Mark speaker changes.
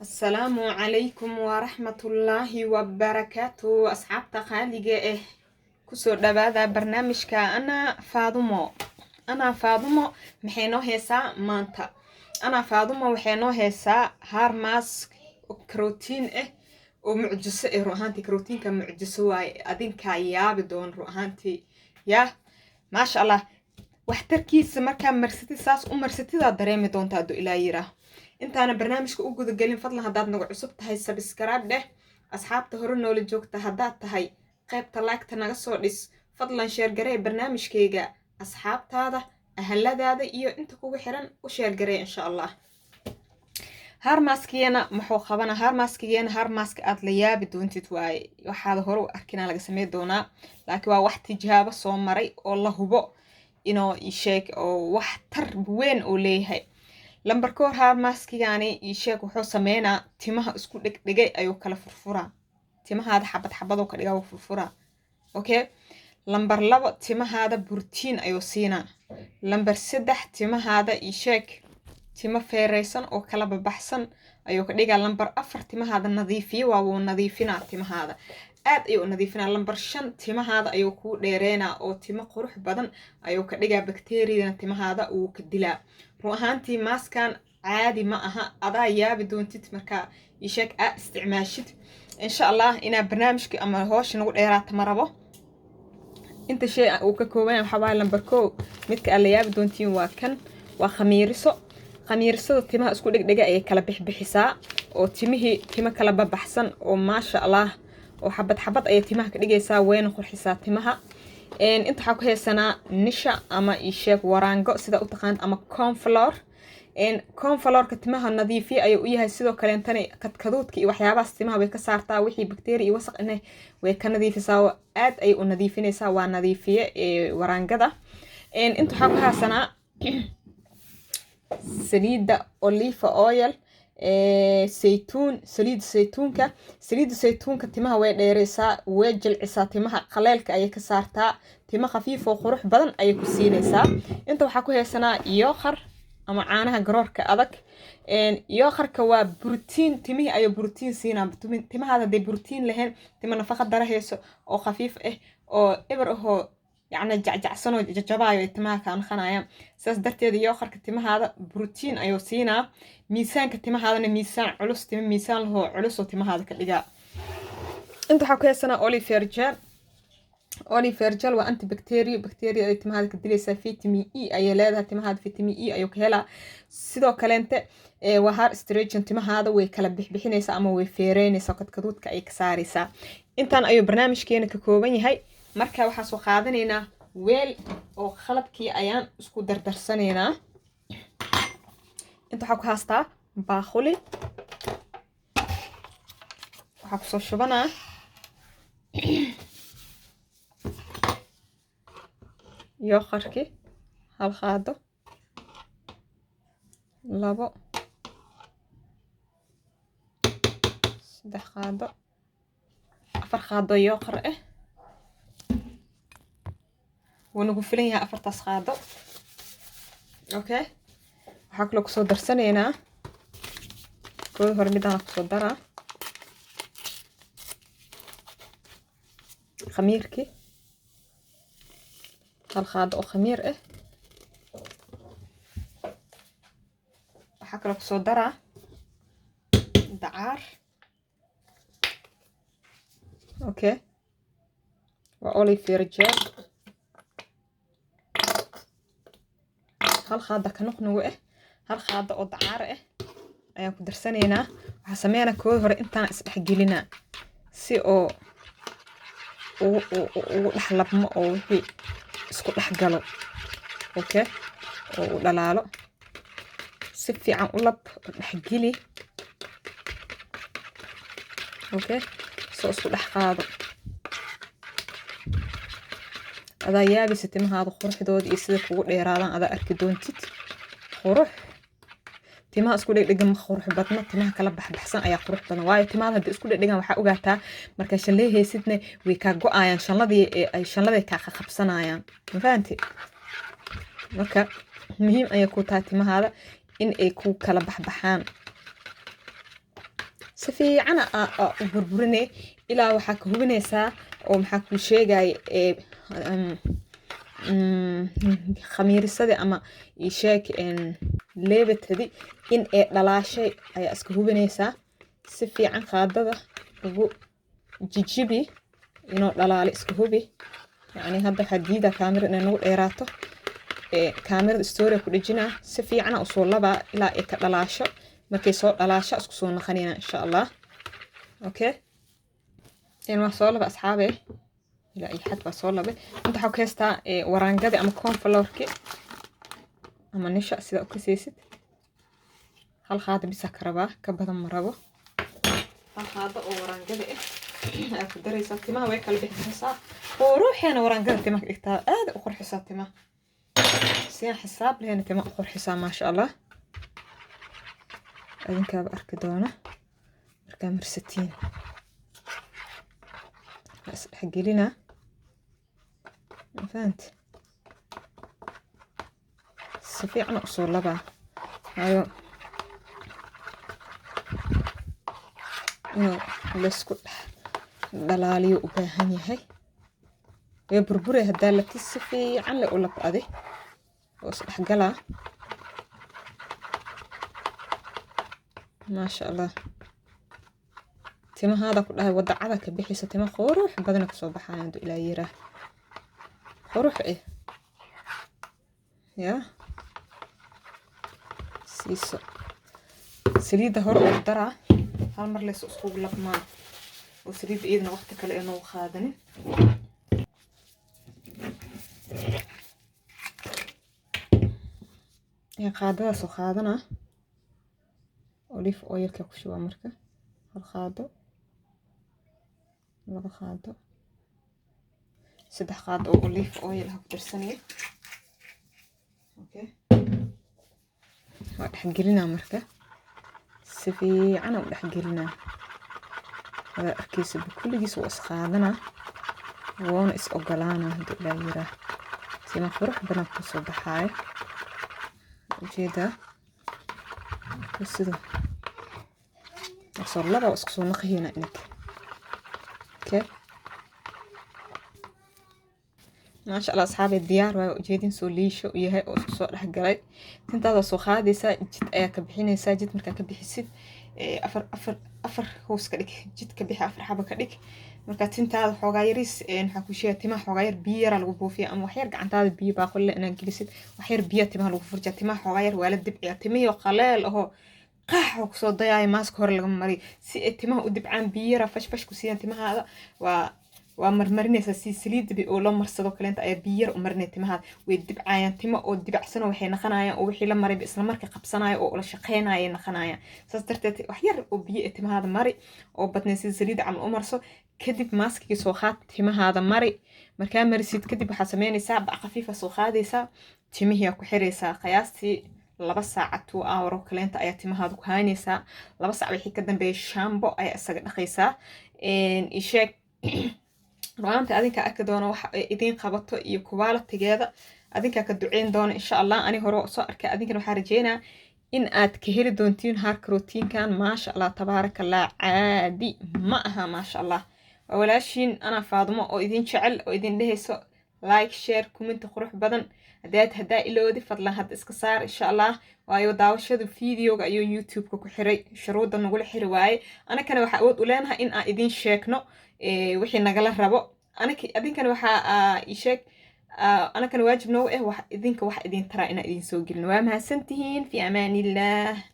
Speaker 1: السلام عليكم ورحمة الله وبركاته أصحاب تقاليجة كسر دبادة برنامجك أنا فاضمو محينو هيسا مانتا أنا فاضمو وحينو هيسا هار ماسك كروتين ومعجسة روحانتي كروتين كمعجسة واي أدين كاياب دون روحانتي يا ما شاء الله waxtarkiisa markaa marsatid saas u marsatidaad dareemi doontaa hadduu ilaa yiraa intaana barnaamijka u gudagelin fadlan haddaad nagu cusub tahay sabskraib dheh asxaabta hore noola joogta haddaad tahay qaybta laagta naga soo dhis fadlan sheergaree barnaamijkayga asxaabtaada ahaladaada iyo inta kugu xiran u sheergaree insha allah harmaskiyana muxuu qabana harmaska aad la yaabi doontid waaye waxaad hore u arkinaa laga samey doonaa laakiin waa wax tijaabo soo maray oo la hubo inoo isheeg oo wax tar weyn oo leeyahay lambar koor harmaskigani isheeg wuxuu sameynaa timaha isku dhegdhegay ayuu kala furfuraa timahaada xabad ka dhigaa furfuraa okay lambar 2 timahaada borotiin ayuu siinaa lambar 3 timahaada isheeg timo feereysan oo kala baxsan ayuu ka dhigaa lambar 4 timahaada nadiifiyo waa uu nadiifinaa timahaada aad ayuu nadiifinaa lambar 5 timahaada ayuu ku dheereynaa oo timo qurux badan ayuu ka dhigaa bakteeriyada timahaada uu ka dilaa run ahaantii maaskan caadi ma aha adaa yaabi doontid marka isheeg aad isticmaashid insha allah inaa barnaamijka ama hoosh nagu dheeraata ma rabo inta shay uu ka kooban yahay waxa waaye lambar 1 midka aad la yaabi doontiin waa kan waa khamiirisada timaha isku dhegdhega ay kala bixbixisaa oo timo kala babaxsan oo maasha allah oo xabad ay timaha ka dhigaysaa weyn qurxisaa timaha inta waxa ku heesanaa nisha ama isheeg waraango sida u taqaan ama cornflour timaha nadiifiye ayuu u yahay sidoo kale intani kadkaduudka iyo waxyaabahaas timaha way ka saartaa wixii bakteeriya iyo wasaq inay way ka nadiifisaa aad ay u nadiifinaysaa waa nadiifiye waraangada inta waxa ku heesanaa saliida olive oil saliida saytuunka timaha way dheereysaa way jilcisaa timaha qaleelka ayay ka saartaa timo khafiif oo qurux badan ayay ku siinaysaa inta waxaa ku heesanaa yooqar ama caanaha garoorka adag yooqarka waa borotiin timihii ayuu borotiin siinaa timahaada hadday borotiin lahayn timo nafaqa darahayso oo khafiif oo eber ahoo يعني جعجعسنو ججبايو تماها كان خنايا ساس درتيدا يوخرك تماها بروتين ايو سينا ميسان كتماها ميسان علوس تم ميسان هو علوس تماها كدغا انت حكو يسنا اوليفير جل وانت بكتيريا اي تماها كدليسا فيتامين اي اي ليدها تماها فيتامين اي ايو كهلا sidoo kale waxa estrogen timahaada way kala bixbixinaysa ama way feereynaysa kadkaduudka ay ka saaraysa intaan ayuu barnaamijkeena ka kooban yahay marka waxaa soo qaadanaynaa weel oo qalabkii ayaan isku dardarsanaynaa inta waxa ku haastaa baaquli waxa ku soo shubanaa yooqarki hal qaado 2 3 qaado 4 qaado yooqar ونقول فيها أفرت أصحابه أوكي وحكلك صدر سنينا كل هرميدان صدرها خميركي هالخاد أو خمير وحكلك صدرها دعار أوكي وأولي في رجال hal qaada ka noqnow hal qaada oo dacaar ayaan ku darsanaynaa waxa sameeyana kood hore intaan isdhex gelinaa si oo uu dhaxlabmo oo wixii isku dhex galo okay oo dhalaalo si fiican u lab dhex geli okay soo isku dhex qaado adaa yaabisa timahaada quruxdooda iyo sida kugu dheeraadaan adaa arki doontid qurux timaha isku dhegdhegan ma qurux badna timaha kala baxbaxsan ayaa qurux badan waayo timaha hadii isku dhegdhegan waxaa ogaataa marka shanleehaysidna way ka go'ayaan shanladay ka qabsanayaan ma fahanti marka muhiim ayaa ku tahay timahaada in ay ku kala baxbaxaan سفيعنا بربرني إلى وحك هبنيسا أو محك شيء خمير السدي أما يشاك إن ليبت هذي إن لا شيء أي أسكو هبنيسا سفيعا قادة وجو جيجبي إنه لا أسكو هبي يعني هذا حديدة كاميرا إنه نقول إيراته كاميرا استوري كل سفيعنا أصول لبا إلى إكلاشة markay soo dhalaasho isku soo naqanina insha Allah okay wax soo laba asxaabe ila ay xad ba soo labe inta waxa ka heystaa waraangada ama cornflourki ama nisha sida u kaseysid hal qaad bisa karaba ka badan marabo hal qaad oo waraangada ah ku dareysa timaha way kala bixinaysaa oo ruuxina waraangada timaha dhigtaa aad u qurxisaa timaha si xisaab leena timaha qurxisaa ma sha Allah adinka arki doona marka marsatiin bas xagelina fahant sifiicna usoo laba ayo lesku dhalaaliyo u baahan yahay way burburay hadaa la sifiican la u labade oo sax gala ما شاء الله تما هذا كله وضع عذا كبيحيسة تما خروح بدنك صباح عنده إلى يراه خروح إيه يا سيسو سريد هور أقدرها هالمر ليس أسخوق لقمان وسريد إيدنا وقتك لأنه خادني يا قادة سو خادنا أوليف أويل كوشوا مركا هالخادو لaba qaado saddex qaado oo olive oil ha ku darsanay okay waa dhaxgelinaa marka si fiican u dhaxgelinaa hada arkiisa kulligiis waa isqaadana woona is ogolaana hadii la yiraah sima qurux badan ku soo baxay ujeeda sida صار لبا اسكسو نقهينا انك اوكي ما شاء الله اصحابي الديار waa ujeedin soo liisho yahay oo isku soo dhax galay tintaada soo qaadaysa jid ayaa ka bixinaysa jid marka ka bixisid afar hoos ka dhig jid ka bixi afar xabo ka dhig marka tintaada xoogaa yaris waxa ku sheegay timaha xoogaa yar biyo yar lagu buufiyo ama wax yar gacantaada biyo baa qol inaan gelisid wax yar biyo timaha lagu furjaa timaha xoogaa yar waa la dibciya timiyo qaleel oo قاح وكسو ضياي ماسك هور لغا مري سي تيمها ودبعان بيرا فش كسيان تيمها هذا ومرمرنيسا سي سليد بي او لو مرسدو كلينت اي بير ومرني تيمها ويدبعايان تيما او دبعسن waxay naqanayaan oo wixii la maray isla markii qabsanayo oo la shaqeynayay naqanayaan saas darteed wax yar oo biyo timaha mari oo badnaysi saliid am umarso kadib maaskii soo qaad timaha mari markaa marisid kadib waxa sameynaysaa bac khafiifa soo qaadaysaa timihiya ku xiraysaa qiyaastii 2 saac 2 hour oo kaleenta ayaa timahaadu ku haynaysaa 2 saac wixii ka dambeeyay shaambo ayaa isaga dhaqaysaa isheeg ruanta adinka arki doona waxa idin qabato iyo quality-geeda adinka ka duceyn doona insha Allah ani hore soo arkay adinka waxa rajeynaa in aad ka heli doontiin haarka routiinkan ma sha Allah tabarakallah caadi ma aha ma sha Allah walaashin ana Faadimo oo idin jecel oo idin dhehayso like share comment qurux badan هدا إلودي فضلا هاد إسكسار إن شاء الله وايو داوشادو فيديوغا أيو يوتيوبكا كحري شرودا نقول حرواي أنا كان وحا أود أولانها إن إدين شاكنو وحي نقاله رابو أدين كان وحا إيشاك أنا كان واجب نو إدينك وحا إدين ترى إنا إدين سوقلن وامها سنتهين في أمان الله.